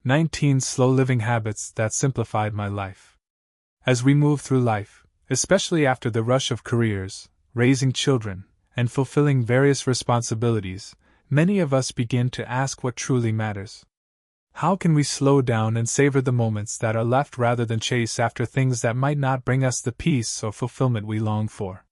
19 Slow Living Habits That Simplified My Life. As we move through life, especially after the rush of careers, raising children, and fulfilling various responsibilities, many of us begin to ask what truly matters. How can we slow down and savor the moments that are left rather than chase after things that might not bring us the peace or fulfillment we long for?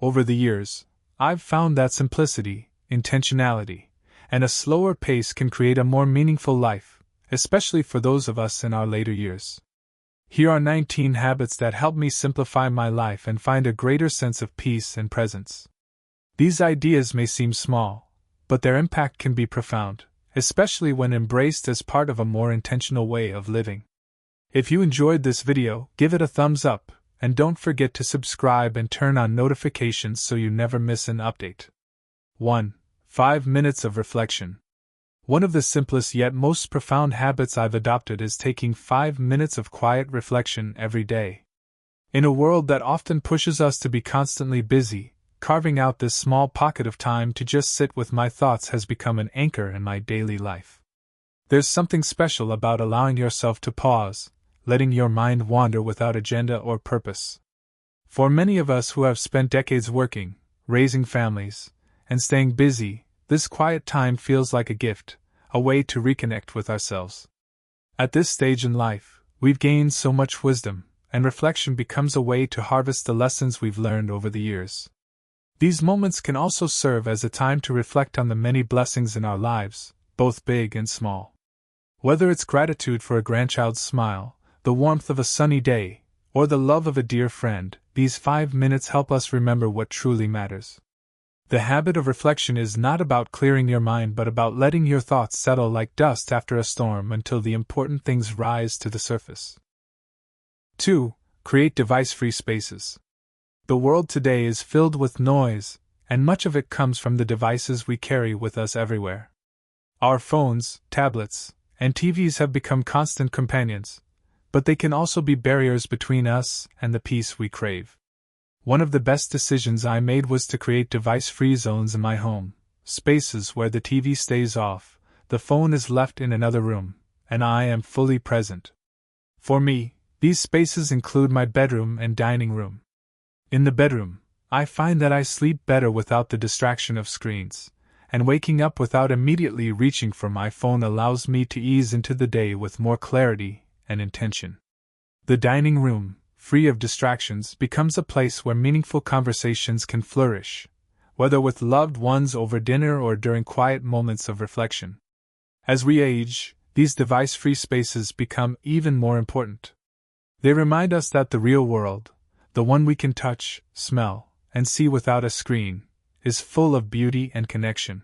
Over the years, I've found that simplicity, intentionality, and a slower pace can create a more meaningful life, especially for those of us in our later years. Here are 19 habits that help me simplify my life and find a greater sense of peace and presence. These ideas may seem small, but their impact can be profound, especially when embraced as part of a more intentional way of living. If you enjoyed this video, give it a thumbs up, and don't forget to subscribe and turn on notifications so you never miss an update. 1. 5 minutes of reflection. One of the simplest yet most profound habits I've adopted is taking 5 minutes of quiet reflection every day. In a world that often pushes us to be constantly busy, carving out this small pocket of time to just sit with my thoughts has become an anchor in my daily life. There's something special about allowing yourself to pause, letting your mind wander without agenda or purpose. For many of us who have spent decades working, raising families, and staying busy, this quiet time feels like a gift, a way to reconnect with ourselves. At this stage in life, we've gained so much wisdom, and reflection becomes a way to harvest the lessons we've learned over the years. These moments can also serve as a time to reflect on the many blessings in our lives, both big and small. Whether it's gratitude for a grandchild's smile, the warmth of a sunny day, or the love of a dear friend, these 5 minutes help us remember what truly matters. The habit of reflection is not about clearing your mind but about letting your thoughts settle like dust after a storm until the important things rise to the surface. 2. Create device-free spaces. The world today is filled with noise, and much of it comes from the devices we carry with us everywhere. Our phones, tablets, and TVs have become constant companions, but they can also be barriers between us and the peace we crave. One of the best decisions I made was to create device-free zones in my home, spaces where the TV stays off, the phone is left in another room, and I am fully present. For me, these spaces include my bedroom and dining room. In the bedroom, I find that I sleep better without the distraction of screens, and waking up without immediately reaching for my phone allows me to ease into the day with more clarity and intention. The dining room, free of distractions, becomes a place where meaningful conversations can flourish, whether with loved ones over dinner or during quiet moments of reflection. As we age, these device-free spaces become even more important. They remind us that the real world, the one we can touch, smell, and see without a screen, is full of beauty and connection.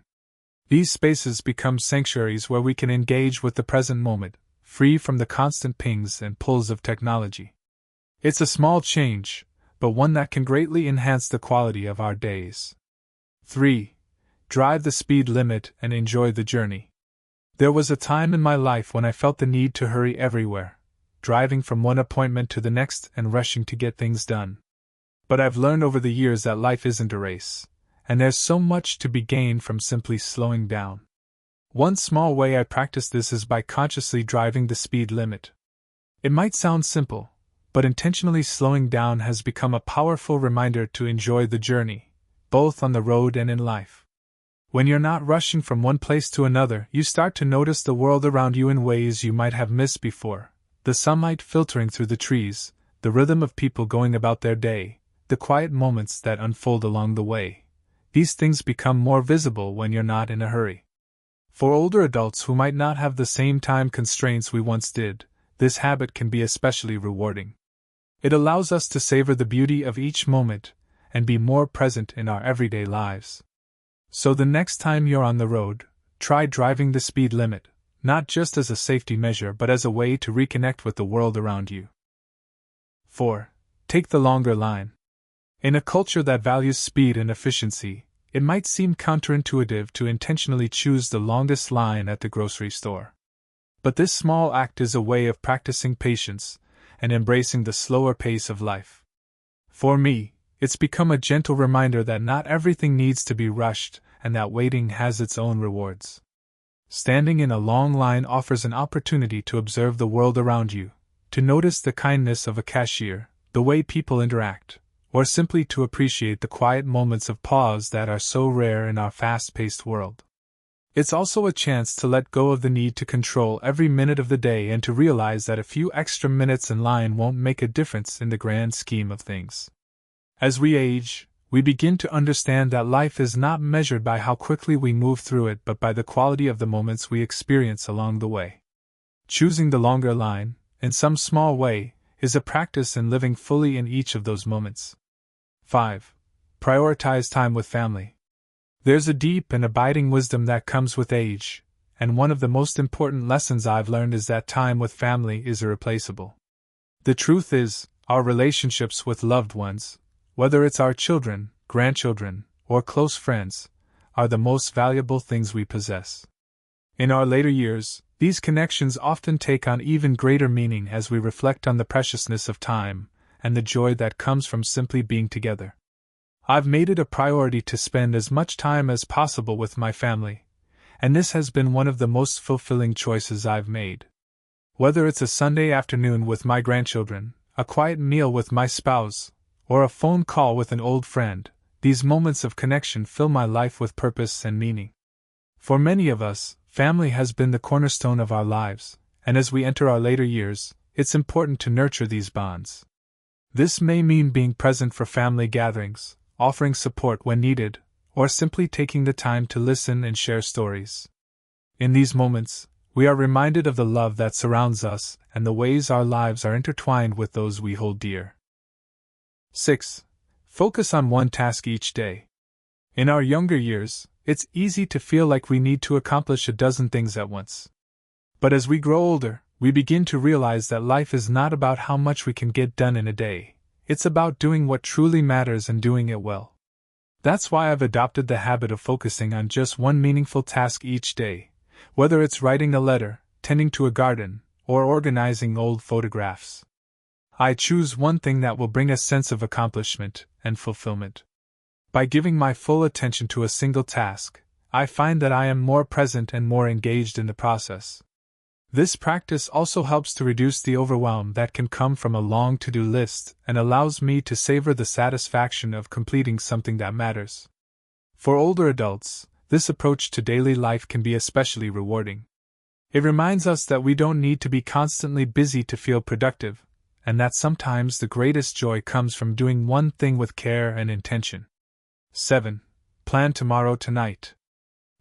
These spaces become sanctuaries where we can engage with the present moment, free from the constant pings and pulls of technology. It's a small change, but one that can greatly enhance the quality of our days. 3. Drive the speed limit and enjoy the journey. There was a time in my life when I felt the need to hurry everywhere, driving from one appointment to the next and rushing to get things done. But I've learned over the years that life isn't a race, and there's so much to be gained from simply slowing down. One small way I practice this is by consciously driving the speed limit. It might sound simple, but intentionally slowing down has become a powerful reminder to enjoy the journey, both on the road and in life. When you're not rushing from one place to another, you start to notice the world around you in ways you might have missed before. The sunlight filtering through the trees, the rhythm of people going about their day, the quiet moments that unfold along the way. These things become more visible when you're not in a hurry. For older adults who might not have the same time constraints we once did, this habit can be especially rewarding. It allows us to savor the beauty of each moment and be more present in our everyday lives. So the next time you're on the road, try driving the speed limit, not just as a safety measure but as a way to reconnect with the world around you. 4. Take the longer line. In a culture that values speed and efficiency, it might seem counterintuitive to intentionally choose the longest line at the grocery store. But this small act is a way of practicing patience and embracing the slower pace of life. For me, it's become a gentle reminder that not everything needs to be rushed and that waiting has its own rewards. Standing in a long line offers an opportunity to observe the world around you, to notice the kindness of a cashier, the way people interact, or simply to appreciate the quiet moments of pause that are so rare in our fast-paced world. It's also a chance to let go of the need to control every minute of the day and to realize that a few extra minutes in line won't make a difference in the grand scheme of things. As we age, we begin to understand that life is not measured by how quickly we move through it but by the quality of the moments we experience along the way. Choosing the longer line, in some small way, is a practice in living fully in each of those moments. 5. Prioritize time with family. There's a deep and abiding wisdom that comes with age, and one of the most important lessons I've learned is that time with family is irreplaceable. The truth is, our relationships with loved ones, whether it's our children, grandchildren, or close friends, are the most valuable things we possess. In our later years, these connections often take on even greater meaning as we reflect on the preciousness of time and the joy that comes from simply being together. I've made it a priority to spend as much time as possible with my family, and this has been one of the most fulfilling choices I've made. Whether it's a Sunday afternoon with my grandchildren, a quiet meal with my spouse, or a phone call with an old friend, these moments of connection fill my life with purpose and meaning. For many of us, family has been the cornerstone of our lives, and as we enter our later years, it's important to nurture these bonds. This may mean being present for family gatherings, offering support when needed, or simply taking the time to listen and share stories. In these moments, we are reminded of the love that surrounds us and the ways our lives are intertwined with those we hold dear. 6. Focus on one task each day. In our younger years, it's easy to feel like we need to accomplish a dozen things at once. But as we grow older, we begin to realize that life is not about how much we can get done in a day. It's about doing what truly matters and doing it well. That's why I've adopted the habit of focusing on just one meaningful task each day, whether it's writing a letter, tending to a garden, or organizing old photographs. I choose one thing that will bring a sense of accomplishment and fulfillment. By giving my full attention to a single task, I find that I am more present and more engaged in the process. This practice also helps to reduce the overwhelm that can come from a long to-do list and allows me to savor the satisfaction of completing something that matters. For older adults, this approach to daily life can be especially rewarding. It reminds us that we don't need to be constantly busy to feel productive, and that sometimes the greatest joy comes from doing one thing with care and intention. 7. Plan tomorrow tonight.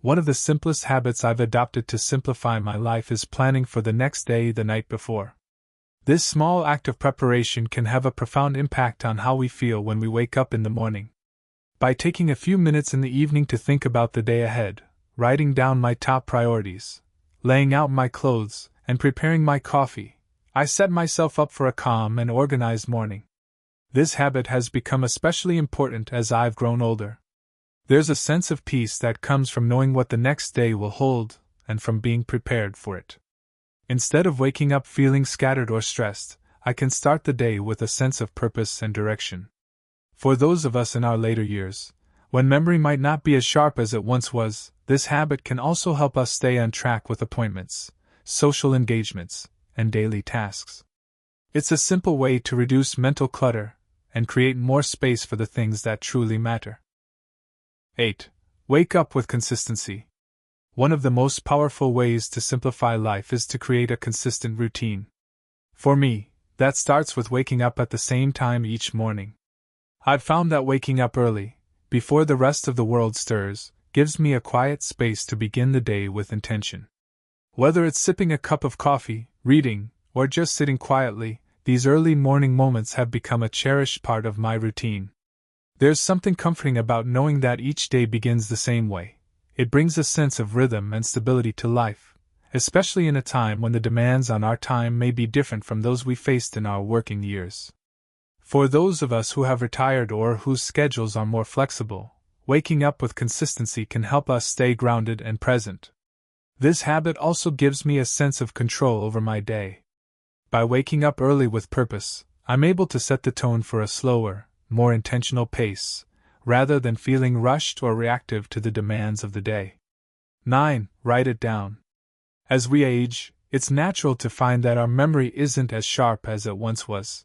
One of the simplest habits I've adopted to simplify my life is planning for the next day the night before. This small act of preparation can have a profound impact on how we feel when we wake up in the morning. By taking a few minutes in the evening to think about the day ahead, writing down my top priorities, laying out my clothes, and preparing my coffee, I set myself up for a calm and organized morning. This habit has become especially important as I've grown older. There's a sense of peace that comes from knowing what the next day will hold, and from being prepared for it. Instead of waking up feeling scattered or stressed, I can start the day with a sense of purpose and direction. For those of us in our later years, when memory might not be as sharp as it once was, this habit can also help us stay on track with appointments, social engagements, and daily tasks. It's a simple way to reduce mental clutter and create more space for the things that truly matter. 8. Wake up with consistency. One of the most powerful ways to simplify life is to create a consistent routine. For me, that starts with waking up at the same time each morning. I've found that waking up early, before the rest of the world stirs, gives me a quiet space to begin the day with intention. Whether it's sipping a cup of coffee, reading, or just sitting quietly, these early morning moments have become a cherished part of my routine. There's something comforting about knowing that each day begins the same way. It brings a sense of rhythm and stability to life, especially in a time when the demands on our time may be different from those we faced in our working years. For those of us who have retired or whose schedules are more flexible, waking up with consistency can help us stay grounded and present. This habit also gives me a sense of control over my day. By waking up early with purpose, I'm able to set the tone for a slower, more intentional pace, rather than feeling rushed or reactive to the demands of the day. 9. Write it down. As we age, it's natural to find that our memory isn't as sharp as it once was.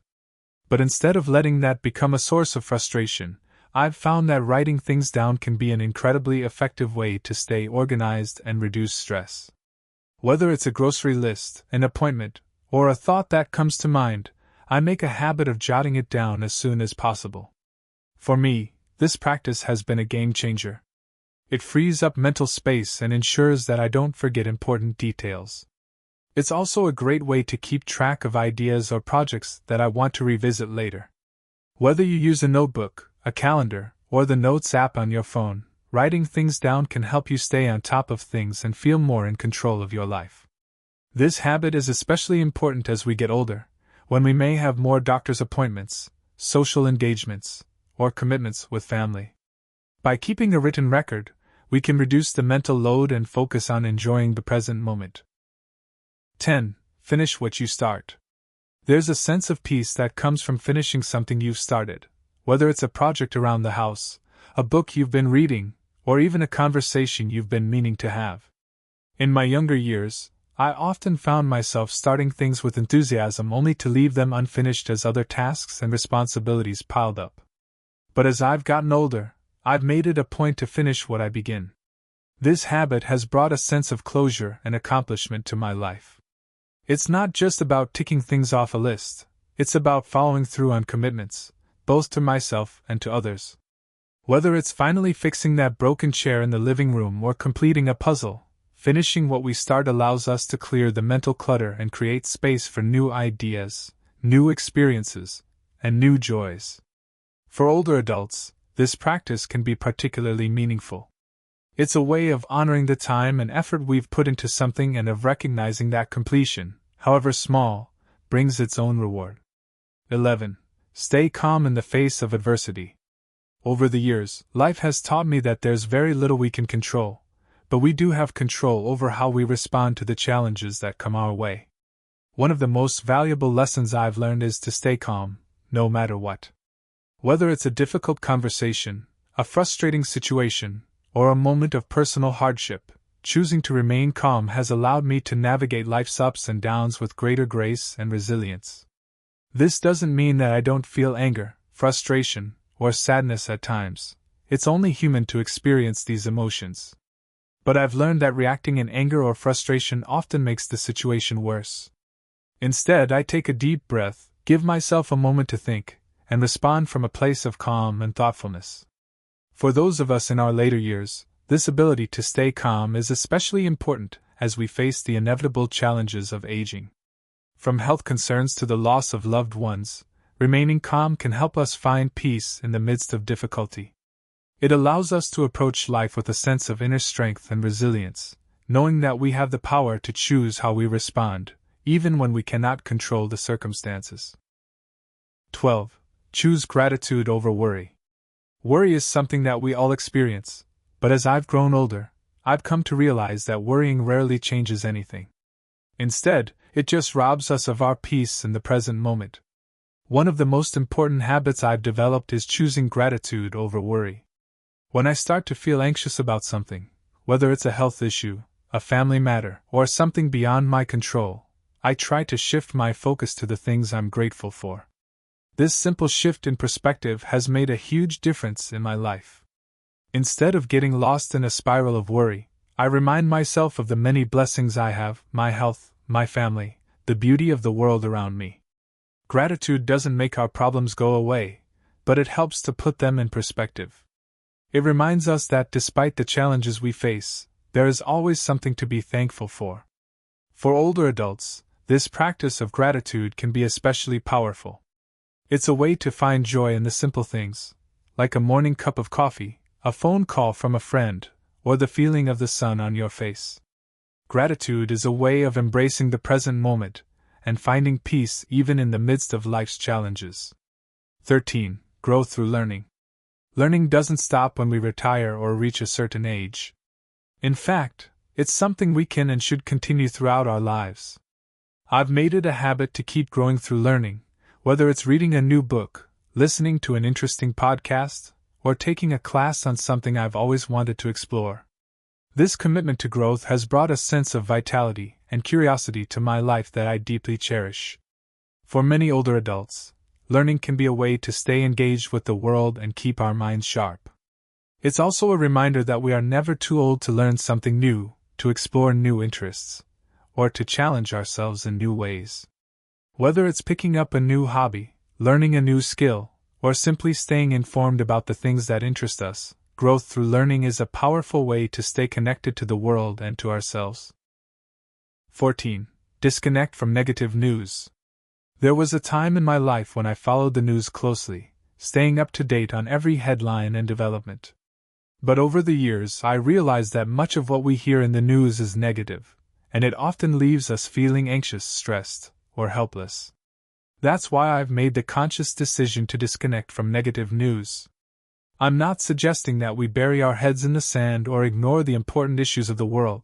But instead of letting that become a source of frustration, I've found that writing things down can be an incredibly effective way to stay organized and reduce stress. Whether it's a grocery list, an appointment, or a thought that comes to mind, I make a habit of jotting it down as soon as possible. For me, this practice has been a game changer. It frees up mental space and ensures that I don't forget important details. It's also a great way to keep track of ideas or projects that I want to revisit later. Whether you use a notebook, a calendar, or the Notes app on your phone, writing things down can help you stay on top of things and feel more in control of your life. This habit is especially important as we get older, when we may have more doctor's appointments, social engagements, or commitments with family. By keeping a written record, we can reduce the mental load and focus on enjoying the present moment. 10. Finish what you start. There's a sense of peace that comes from finishing something you've started, whether it's a project around the house, a book you've been reading, or even a conversation you've been meaning to have. In my younger years, I often found myself starting things with enthusiasm only to leave them unfinished as other tasks and responsibilities piled up. But as I've gotten older, I've made it a point to finish what I begin. This habit has brought a sense of closure and accomplishment to my life. It's not just about ticking things off a list, it's about following through on commitments, both to myself and to others. Whether it's finally fixing that broken chair in the living room or completing a puzzle, finishing what we start allows us to clear the mental clutter and create space for new ideas, new experiences, and new joys. For older adults, this practice can be particularly meaningful. It's a way of honoring the time and effort we've put into something and of recognizing that completion, however small, brings its own reward. 11. Stay calm in the face of adversity. Over the years, life has taught me that there's very little we can control, but we do have control over how we respond to the challenges that come our way. One of the most valuable lessons I've learned is to stay calm, no matter what. Whether it's a difficult conversation, a frustrating situation, or a moment of personal hardship, choosing to remain calm has allowed me to navigate life's ups and downs with greater grace and resilience. This doesn't mean that I don't feel anger, frustration, or sadness at times. It's only human to experience these emotions. But I've learned that reacting in anger or frustration often makes the situation worse. Instead, I take a deep breath, give myself a moment to think, and respond from a place of calm and thoughtfulness. For those of us in our later years, this ability to stay calm is especially important as we face the inevitable challenges of aging. From health concerns to the loss of loved ones, remaining calm can help us find peace in the midst of difficulty. It allows us to approach life with a sense of inner strength and resilience, knowing that we have the power to choose how we respond, even when we cannot control the circumstances. 12. Choose gratitude over worry. Worry is something that we all experience, but as I've grown older, I've come to realize that worrying rarely changes anything. Instead, it just robs us of our peace in the present moment. One of the most important habits I've developed is choosing gratitude over worry. When I start to feel anxious about something, whether it's a health issue, a family matter, or something beyond my control, I try to shift my focus to the things I'm grateful for. This simple shift in perspective has made a huge difference in my life. Instead of getting lost in a spiral of worry, I remind myself of the many blessings I have: my health, my family, the beauty of the world around me. Gratitude doesn't make our problems go away, but it helps to put them in perspective. It reminds us that despite the challenges we face, there is always something to be thankful for. For older adults, this practice of gratitude can be especially powerful. It's a way to find joy in the simple things, like a morning cup of coffee, a phone call from a friend, or the feeling of the sun on your face. Gratitude is a way of embracing the present moment and finding peace even in the midst of life's challenges. 13. Grow through learning. Learning doesn't stop when we retire or reach a certain age. In fact, it's something we can and should continue throughout our lives. I've made it a habit to keep growing through learning, whether it's reading a new book, listening to an interesting podcast, or taking a class on something I've always wanted to explore. This commitment to growth has brought a sense of vitality and curiosity to my life that I deeply cherish. For many older adults, learning can be a way to stay engaged with the world and keep our minds sharp. It's also a reminder that we are never too old to learn something new, to explore new interests, or to challenge ourselves in new ways. Whether it's picking up a new hobby, learning a new skill, or simply staying informed about the things that interest us, growth through learning is a powerful way to stay connected to the world and to ourselves. 14. Disconnect from negative news. There was a time in my life when I followed the news closely, staying up to date on every headline and development. But over the years, I realized that much of what we hear in the news is negative, and it often leaves us feeling anxious, stressed, or helpless. That's why I've made the conscious decision to disconnect from negative news. I'm not suggesting that we bury our heads in the sand or ignore the important issues of the world,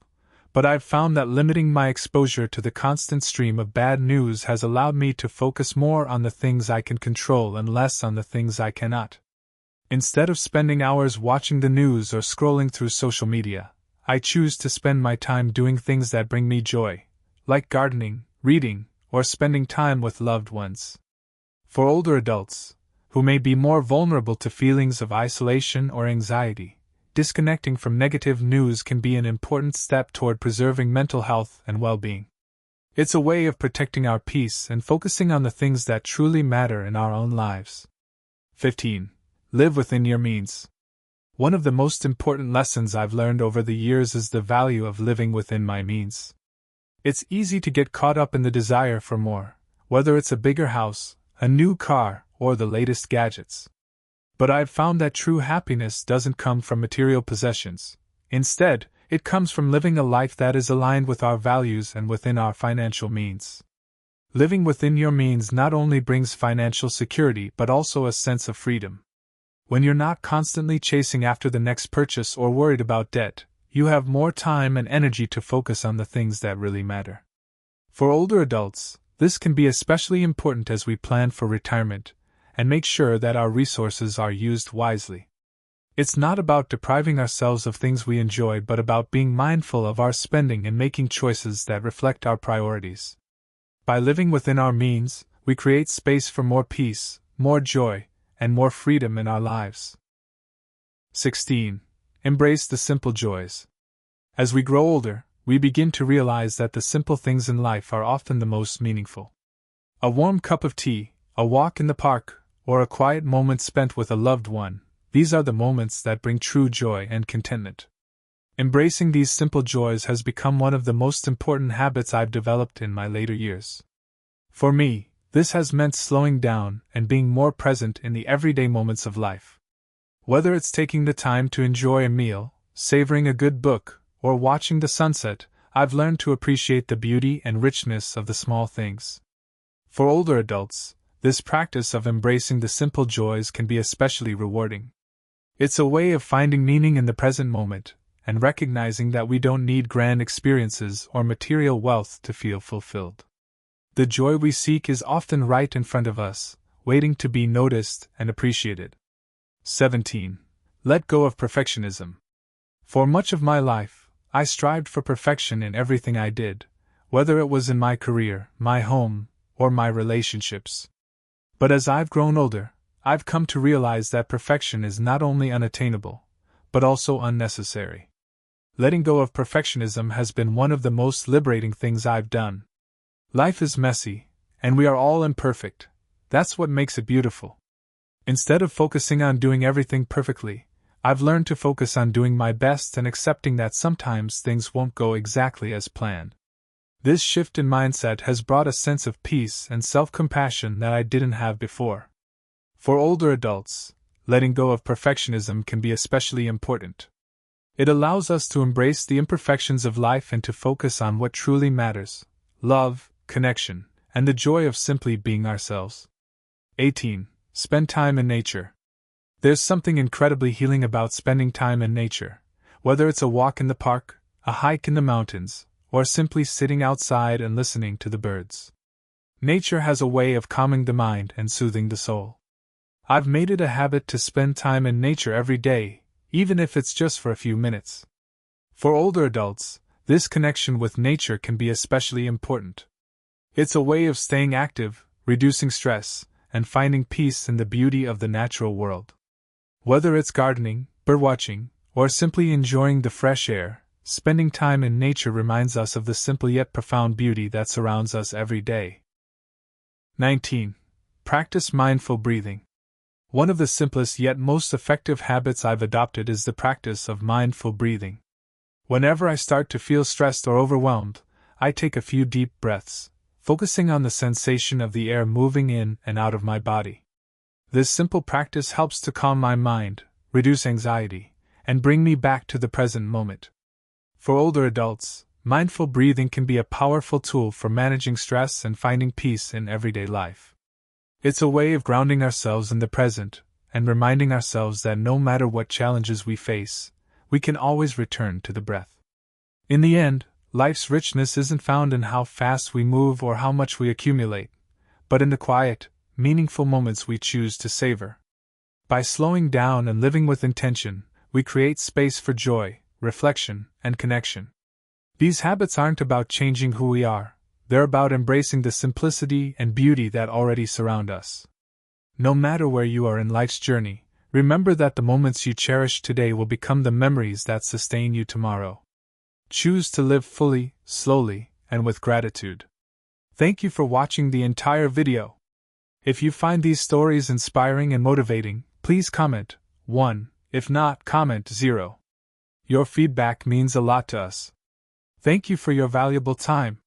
but I've found that limiting my exposure to the constant stream of bad news has allowed me to focus more on the things I can control and less on the things I cannot. Instead of spending hours watching the news or scrolling through social media, I choose to spend my time doing things that bring me joy, like gardening, reading, or spending time with loved ones. For older adults, who may be more vulnerable to feelings of isolation or anxiety, disconnecting from negative news can be an important step toward preserving mental health and well-being. It's a way of protecting our peace and focusing on the things that truly matter in our own lives. 15. Live within your means. One of the most important lessons I've learned over the years is the value of living within my means. It's easy to get caught up in the desire for more, whether it's a bigger house, a new car, or the latest gadgets. But I've found that true happiness doesn't come from material possessions. Instead, it comes from living a life that is aligned with our values and within our financial means. Living within your means not only brings financial security but also a sense of freedom. When you're not constantly chasing after the next purchase or worried about debt, you have more time and energy to focus on the things that really matter. For older adults, this can be especially important as we plan for retirement and make sure that our resources are used wisely. It's not about depriving ourselves of things we enjoy but about being mindful of our spending and making choices that reflect our priorities. By living within our means, we create space for more peace, more joy, and more freedom in our lives. 16. Embrace the simple joys. As we grow older, we begin to realize that the simple things in life are often the most meaningful. A warm cup of tea, a walk in the park, or a quiet moment spent with a loved one, these are the moments that bring true joy and contentment. Embracing these simple joys has become one of the most important habits I've developed in my later years. For me, this has meant slowing down and being more present in the everyday moments of life. Whether it's taking the time to enjoy a meal, savoring a good book, or watching the sunset, I've learned to appreciate the beauty and richness of the small things. For older adults, this practice of embracing the simple joys can be especially rewarding. It's a way of finding meaning in the present moment, and recognizing that we don't need grand experiences or material wealth to feel fulfilled. The joy we seek is often right in front of us, waiting to be noticed and appreciated. 17. Let go of perfectionism. For much of my life, I strived for perfection in everything I did, whether it was in my career, my home, or my relationships. But as I've grown older, I've come to realize that perfection is not only unattainable, but also unnecessary. Letting go of perfectionism has been one of the most liberating things I've done. Life is messy, and we are all imperfect. That's what makes it beautiful. Instead of focusing on doing everything perfectly, I've learned to focus on doing my best and accepting that sometimes things won't go exactly as planned. This shift in mindset has brought a sense of peace and self-compassion that I didn't have before. For older adults, letting go of perfectionism can be especially important. It allows us to embrace the imperfections of life and to focus on what truly matters: love, connection, and the joy of simply being ourselves. 18. Spend time in nature. There's something incredibly healing about spending time in nature, whether it's a walk in the park, a hike in the mountains, or simply sitting outside and listening to the birds. Nature has a way of calming the mind and soothing the soul. I've made it a habit to spend time in nature every day, even if it's just for a few minutes. For older adults, this connection with nature can be especially important. It's a way of staying active, reducing stress, and finding peace in the beauty of the natural world. Whether it's gardening, birdwatching, or simply enjoying the fresh air, spending time in nature reminds us of the simple yet profound beauty that surrounds us every day. 19. Practice mindful breathing. One of the simplest yet most effective habits I've adopted is the practice of mindful breathing. Whenever I start to feel stressed or overwhelmed, I take a few deep breaths, focusing on the sensation of the air moving in and out of my body. This simple practice helps to calm my mind, reduce anxiety, and bring me back to the present moment. For older adults, mindful breathing can be a powerful tool for managing stress and finding peace in everyday life. It's a way of grounding ourselves in the present and reminding ourselves that no matter what challenges we face, we can always return to the breath. In the end, life's richness isn't found in how fast we move or how much we accumulate, but in the quiet, meaningful moments we choose to savor. By slowing down and living with intention, we create space for joy, reflection, and connection. These habits aren't about changing who we are, they're about embracing the simplicity and beauty that already surround us. No matter where you are in life's journey, remember that the moments you cherish today will become the memories that sustain you tomorrow. Choose to live fully, slowly, and with gratitude. Thank you for watching the entire video. If you find these stories inspiring and motivating, please comment 1, if not, comment 0. Your feedback means a lot to us. Thank you for your valuable time.